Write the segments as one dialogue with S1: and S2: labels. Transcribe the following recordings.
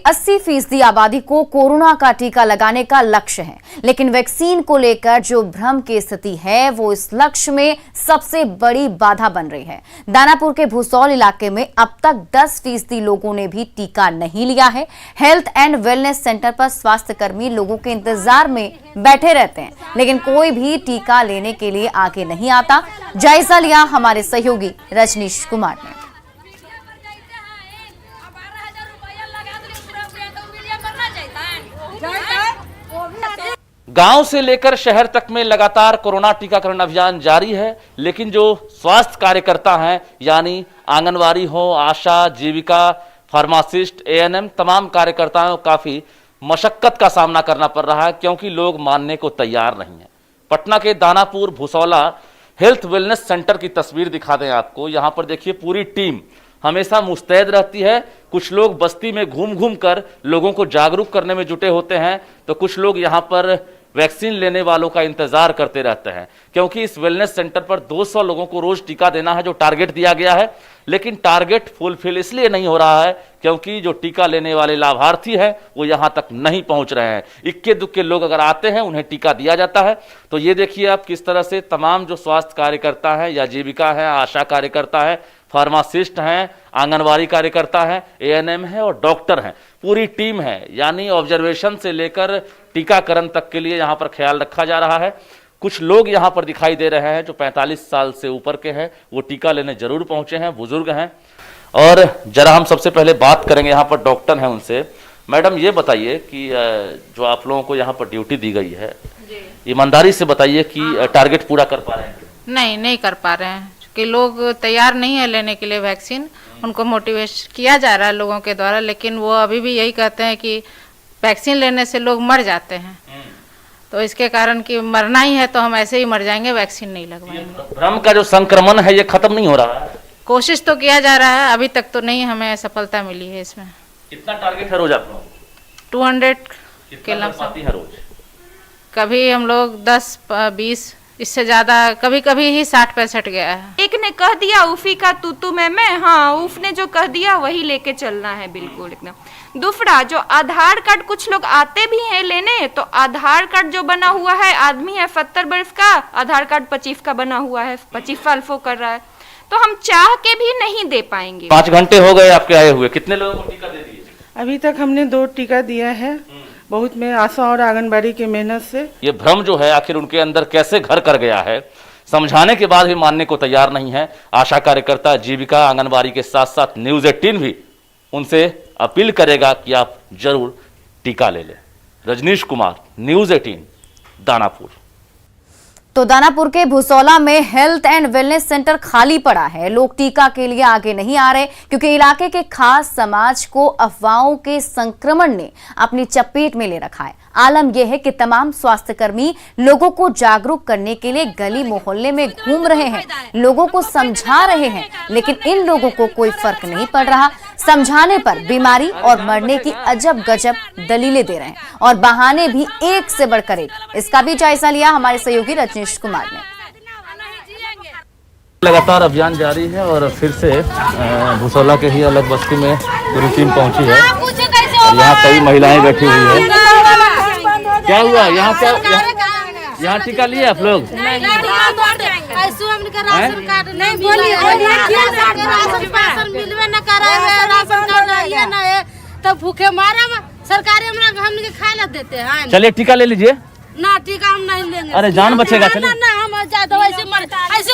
S1: 80% आबादी को कोरोना का टीका लगाने का लक्ष्य है, लेकिन वैक्सीन को लेकर जो भ्रम की स्थिति है वो इस लक्ष्य में सबसे बड़ी बाधा बन रही है। दानापुर के भूसौल इलाके में अब तक 10% लोगों ने भी टीका नहीं लिया है। हेल्थ एंड वेलनेस सेंटर पर स्वास्थ्य कर्मी लोगों के इंतजार में बैठे रहते हैं, लेकिन कोई भी टीका लेने के लिए आगे नहीं आता। जायजा लिया हमारे सहयोगी रजनीश कुमार ने।
S2: गांव से लेकर शहर तक में लगातार कोरोना टीकाकरण अभियान जारी है, लेकिन जो स्वास्थ्य कार्यकर्ता हैं यानी आंगनवाड़ी हो, आशा, जीविका, फार्मासिस्ट, एएनएम, तमाम कार्यकर्ताओं को काफी मशक्कत का सामना करना पड़ रहा है, क्योंकि लोग मानने को तैयार नहीं है। पटना के दानापुर भूसौला हेल्थ वेलनेस सेंटर की तस्वीर दिखा दें आपको। यहां पर देखिए पूरी टीम हमेशा मुस्तैद रहती है। कुछ लोग बस्ती में घूम घूम कर लोगों को जागरूक करने में जुटे होते हैं, तो कुछ लोग यहां पर वैक्सीन लेने वालों का इंतजार करते रहते हैं, क्योंकि इस वेलनेस सेंटर पर 200 लोगों को रोज टीका देना है जो टारगेट दिया गया है। लेकिन टारगेट फुलफिल इसलिए नहीं हो रहा है क्योंकि जो टीका लेने वाले लाभार्थी हैं वो यहां तक नहीं पहुंच रहे हैं। इक्के दुक्के लोग अगर आते हैं उन्हें टीका दिया जाता है। तो ये देखिए आप किस तरह से तमाम जो स्वास्थ्य कार्यकर्ता हैं या जीविका है, आशा कार्यकर्ता है, फार्मासिस्ट हैं, आंगनवाड़ी कार्यकर्ता हैं, एएनएम है और डॉक्टर हैं, पूरी टीम है। यानी ऑब्जर्वेशन से लेकर टीकाकरण तक के लिए यहाँ पर ख्याल रखा जा रहा है। कुछ लोग यहाँ पर दिखाई दे रहे हैं जो 45 साल से ऊपर के हैं, वो टीका लेने जरूर पहुंचे हैं, बुजुर्ग हैं। और जरा हम सबसे पहले बात करेंगे, यहाँ पर डॉक्टर हैं उनसे। मैडम ये बताइए कि जो आप लोगों को यहाँ पर ड्यूटी दी गई है, ईमानदारी से बताइए कि टारगेट पूरा कर पा रहे हैं?
S3: नहीं कर पा रहे हैं, कि लोग तैयार नहीं है लेने के लिए वैक्सीन। उनको मोटिवेट किया जा रहा है लोगों के द्वारा, लेकिन वो अभी भी यही कहते हैं कि वैक्सीन लेने से लोग मर जाते हैं, तो इसके कारण कि मरना ही है तो हम ऐसे ही मर जाएंगे, वैक्सीन नहीं लगवाएंगे।
S2: भ्रम का जो संक्रमण है ये खत्म नहीं हो रहा है?
S3: कोशिश तो किया जा रहा है, अभी तक तो नहीं हमें सफलता मिली है इसमें।
S2: कितना टारगेट है रोज आप लोग?
S3: 200 के लमसम
S2: है रोज।
S3: कभी हम लोग 10-20, इससे ज्यादा कभी कभी ही 60-65 गया है।
S4: एक ने कह दिया उफी का तू मैं, हाँ उफ ने जो कह दिया वही लेके चलना है, बिल्कुल एकदम। दूसरा, जो आधार कार्ड कुछ लोग आते भी हैं लेने, तो आधार कार्ड जो बना हुआ है, आदमी है 70 वर्ष का, आधार कार्ड 25 का बना हुआ है, 25 साल फो कर रहा है, तो हम चाह के भी नहीं दे पाएंगे।
S2: 5 घंटे हो गए आपके आए हुए, कितने लोगों को टीका दे दिए?
S5: अभी तक हमने 2 टीका दिया है, बहुत में आशा और आंगनबाड़ी की मेहनत से।
S2: ये भ्रम जो है आखिर उनके अंदर कैसे घर कर गया है, समझाने के बाद भी मानने को तैयार नहीं है। आशा कार्यकर्ता, जीविका, आंगनबाड़ी के साथ साथ न्यूज़ 18 भी उनसे अपील करेगा कि आप जरूर टीका ले लें। रजनीश कुमार, न्यूज़ 18, दानापुर।
S1: तो दानापुर के भूसौला में हेल्थ एंड वेलनेस सेंटर खाली पड़ा है। लोग टीका के लिए आगे नहीं आ रहे क्योंकि इलाके के खास समाज को अफवाहों के संक्रमण ने अपनी चपेट में ले रखा है। आलम यह है कि तमाम स्वास्थ्यकर्मी लोगों को जागरूक करने के लिए गली मोहल्ले में घूम रहे हैं, लोगों को समझा रहे हैं, लेकिन इन लोगों को कोई फर्क नहीं पड़ रहा। समझाने पर बीमारी और मरने की अजब गजब दलीलें दे रहे हैं और बहाने भी एक से बढ़कर एक। इसका भी जायजा लिया हमारे सहयोगी रजनीश कुमार ने।
S2: लगातार अभियान जारी है और फिर से भूसौला के ही अलग बस्ती में पूरी टीम पहुंची है और यहाँ कई महिलाएं बैठी हुई है। क्या हुआ यहाँ? यहाँ टीका लिए आप लोग?
S6: तो भूखे मारा सरकारी हमने खाए देते हैं।
S2: चलिए टीका ले लीजिए
S6: ना, टीका हम नहीं लेंगे।
S2: अरे जान बचेगा। चलिए
S6: ना हम ज्यादा ऐसे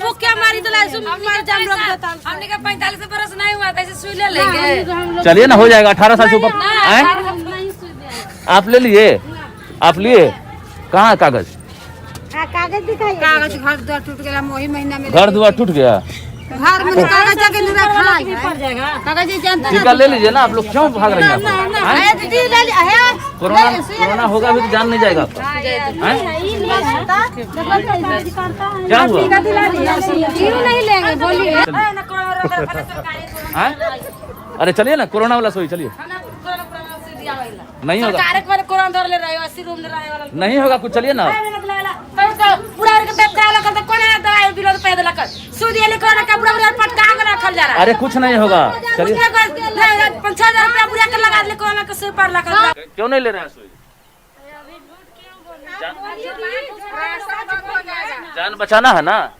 S6: भूखे मारी तो ऐसे मर जाम लोग देता। हमने का 45 बरस नहीं हुआ, ऐसे सुई ले लेंगे।
S2: चलिए ना, हो जाएगा 18 साल से ऊपर। आप ले लिए? आप लिए? कहाँ कागज?
S6: कागज दिखाइए। कागज घर द्वार टूट गया, वही महीना में
S2: घर द्वार टूट गया।
S6: घर में कागज जाके रखा है, कागज जानते
S2: टीका ले लीजिए ना। आप लोग क्यों भाग रहे हैं? कोरोना होगा भी तो जान नहीं जाएगा आपका। क्या हुआ?
S6: क्यों नहीं लेंगे बोलिए।
S2: अरे चलिए ना, कोरोना वाला सोई, चलिए। नहीं होगा, नहीं होगा कुछ। चलिए ना, अरे कुछ नहीं होगा। चलिए
S6: पड़ला का
S2: क्यों नहीं ले रहे हैं सुई? जान बचाना है ना।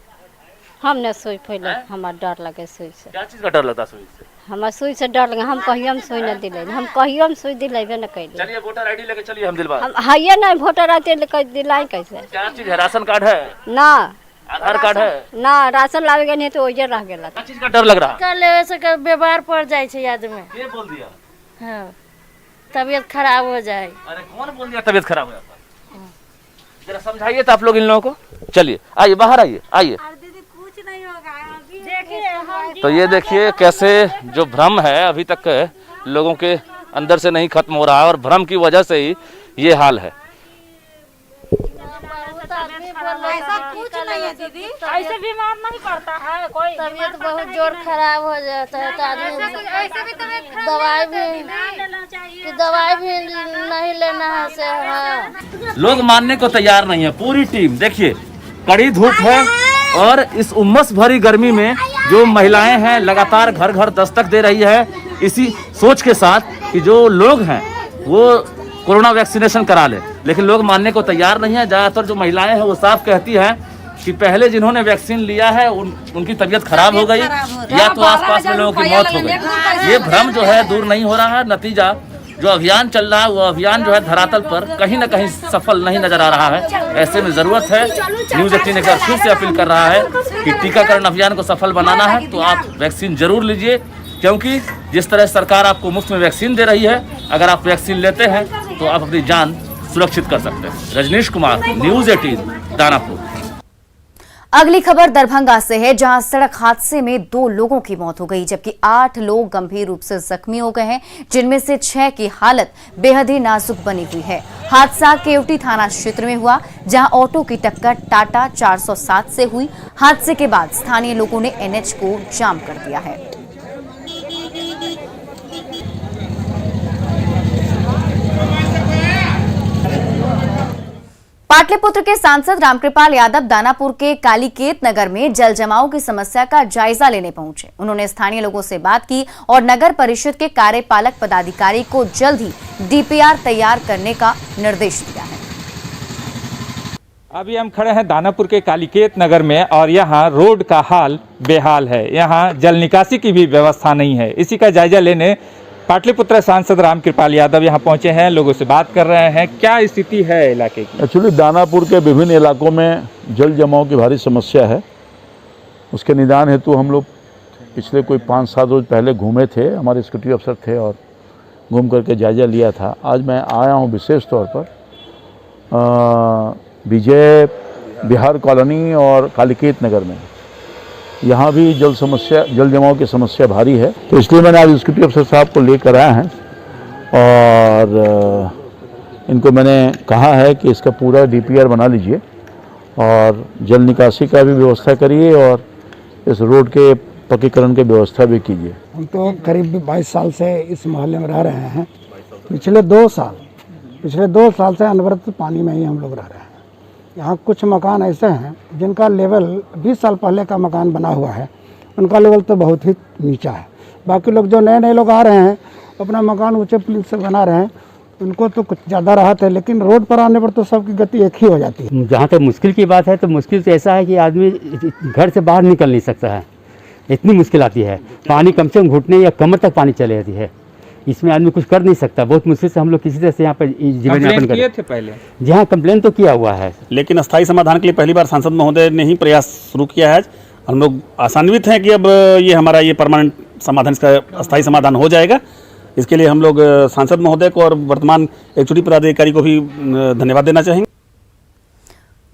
S7: हम न सुई पहले हमार डर लगे सुई से।
S2: क्या चीज का डर लगता है सुई से?
S7: हमार सुई से डर लगे। हम कहियो हम सुई न दिले, हम कहियो हम सुई दिलेबे न कैले।
S2: चलिए वोटर आईडी लेके चलिए, हम दिलवा।
S7: हम हाइए नहीं वोटर आते लेके दिलाई कैसे?
S2: क्या चीज है? राशन कार्ड है?
S7: ना
S2: आधार कार्ड है?
S7: ना राशन लावे के नहीं तो ओजे रह गेला।
S2: क्या चीज का डर लग रहा?
S6: कर लेवे से के बीमार पड़ जाए छे आदमी।
S2: ये बोल दिया।
S6: हां तबीयत खराब हो जाए।
S2: अरे कौन बोल दिया तबीयत खराब हो जाता? जरा समझाइए तो आप लोग इन लोगों को। चलिए आइए, बाहर आइए, आइए।
S6: कुछ नहीं होगा देखिए।
S2: तो ये देखिए कैसे जो भ्रम है अभी तक लोगों के अंदर से नहीं खत्म हो रहा है और भ्रम की वजह से ही ये हाल है।
S6: ऐसा कुछ नहीं है दीदी, ऐसे बीमार नहीं पड़ता है कोई। तबीयत बहुत जोर खराब हो जाता है तो आदमी दवाई भी नहीं लेना है से। हाँ
S2: लोग मानने को तैयार नहीं है। पूरी टीम देखिए, कड़ी धूप है और इस उमस भरी गर्मी में जो महिलाएं हैं लगातार घर घर दस्तक दे रही है, इसी सोच के साथ कि जो लोग हैं वो कोरोना वैक्सीनेशन करा ले, लेकिन लोग मानने को तैयार नहीं है। ज़्यादातर जो महिलाएं हैं वो साफ कहती हैं कि पहले जिन्होंने वैक्सीन लिया है उनकी तबीयत खराब हो गई या तो आसपास में लोगों की मौत हो गई। ये भ्रम जो है दूर नहीं हो रहा है। नतीजा जो अभियान चल रहा है वो अभियान जो है धरातल पर कहीं ना कहीं सफल नहीं नजर आ रहा है। ऐसे में जरूरत है, न्यूज़ 18 एक बार फिर से अपील कर रहा है कि टीकाकरण अभियान को सफल बनाना है तो आप वैक्सीन जरूर लीजिए, क्योंकि जिस तरह सरकार आपको मुफ्त में वैक्सीन दे रही है, अगर आप वैक्सीन लेते हैं तो आप अपनी जान सुरक्षित कर सकते हैं। रजनीश कुमार, न्यूज़ 18 दानापुर।
S1: अगली खबर दरभंगा से है, जहां सड़क हादसे में 2 लोगों की मौत हो गई जबकि 8 लोग गंभीर रूप से जख्मी हो गए हैं, जिनमें से 6 की हालत बेहद ही नाजुक बनी हुई है। हादसा केवटी थाना क्षेत्र में हुआ, जहां ऑटो की टक्कर टाटा 407 से हुई। हादसे के बाद स्थानीय लोगों ने एनएच को जाम कर दिया है। पाटलिपुत्र के सांसद रामकृपाल यादव दानापुर के कालीकेत नगर में जल जमाव की समस्या का जायजा लेने पहुंचे। उन्होंने स्थानीय लोगों से बात की और नगर परिषद के कार्यपालक पदाधिकारी को जल्द ही डीपीआर तैयार करने का निर्देश दिया है।
S8: अभी हम खड़े हैं दानापुर के कालीकेत नगर में और यहाँ रोड का हाल बेहाल है। यहाँ जल निकासी की भी व्यवस्था नहीं है। इसी का जायजा लेने पाटलिपुत्र सांसद रामकृपाल यादव यहाँ पहुँचे हैं, लोगों से बात कर रहे हैं। क्या स्थिति है इलाके की?
S9: एक्चुअली दानापुर के विभिन्न इलाकों में जल जमाव की भारी समस्या है। उसके निदान हेतु हम लोग पिछले कोई 5-7 रोज पहले घूमे थे, हमारे सिक्योरिटी अफसर थे और घूम करके जायजा लिया था। आज मैं आया हूँ विशेष तौर पर विजय बिहार कॉलोनी और कालीकेत नगर में। यहाँ भी जल जमाव की समस्या भारी है, तो इसलिए मैंने आज सिक्योरिटी अफसर साहब को लेकर आया हैं और इनको मैंने कहा है कि इसका पूरा डीपीआर बना लीजिए और जल निकासी का भी व्यवस्था करिए और इस रोड के पक्कीकरण की व्यवस्था भी कीजिए।
S10: हम तो करीब 22 साल से इस मोहल्ले में रह रहे हैं। पिछले 2 साल से अनवरत पानी में ही हम लोग रह रहे हैं। यहाँ कुछ मकान ऐसे हैं जिनका लेवल 20 साल पहले का मकान बना हुआ है, उनका लेवल तो बहुत ही नीचा है। बाकी लोग जो नए लोग आ रहे हैं अपना मकान ऊंचे पुल से बना रहे हैं, उनको तो कुछ ज़्यादा राहत है, लेकिन रोड पर आने पर तो सबकी गति एक ही हो जाती है।
S11: जहाँ तक मुश्किल की बात है तो मुश्किल तो ऐसा है कि आदमी घर से बाहर निकल नहीं सकता है, इतनी मुश्किल आती है। पानी कम से कम घुटने या कमर तक पानी चले जाती है, इसमें आदमी कुछ कर नहीं सकता। बहुत मुश्किल से हम लोग किसी तरह से यहाँ पर जीवन यापन
S8: किए थे पहले।
S11: जहाँ कंप्लेन तो किया हुआ है,
S12: लेकिन अस्थायी समाधान के लिए पहली बार सांसद महोदय ने ही प्रयास शुरू किया है। हम लोग आशान्वित हैं कि अब ये हमारा ये परमानेंट समाधान, इसका अस्थायी समाधान हो जाएगा। इसके लिए हम लोग सांसद महोदय को और वर्तमान एक्चुअली पदाधिकारी को भी धन्यवाद देना चाहेंगे।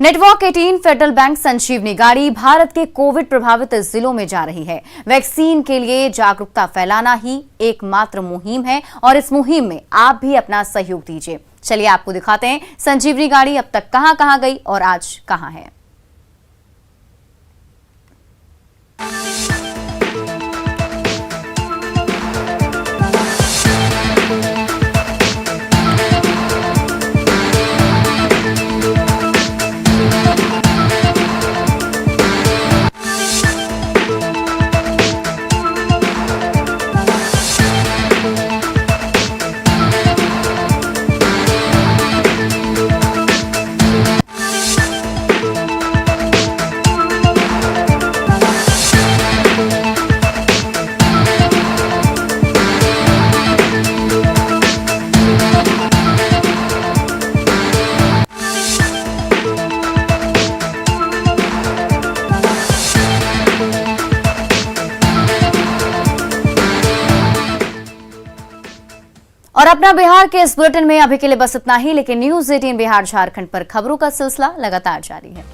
S1: नेटवर्क 18 फेडरल बैंक संजीवनी गाड़ी भारत के कोविड प्रभावित जिलों में जा रही है। वैक्सीन के लिए जागरूकता फैलाना ही एकमात्र मुहिम है और इस मुहिम में आप भी अपना सहयोग दीजिए। चलिए आपको दिखाते हैं संजीवनी गाड़ी अब तक कहां गई और आज कहां है। अपना बिहार के इस बुलेटिन में अभी के लिए बस इतना ही, लेकिन न्यूज़ 18 बिहार झारखंड पर खबरों का सिलसिला लगातार जारी है।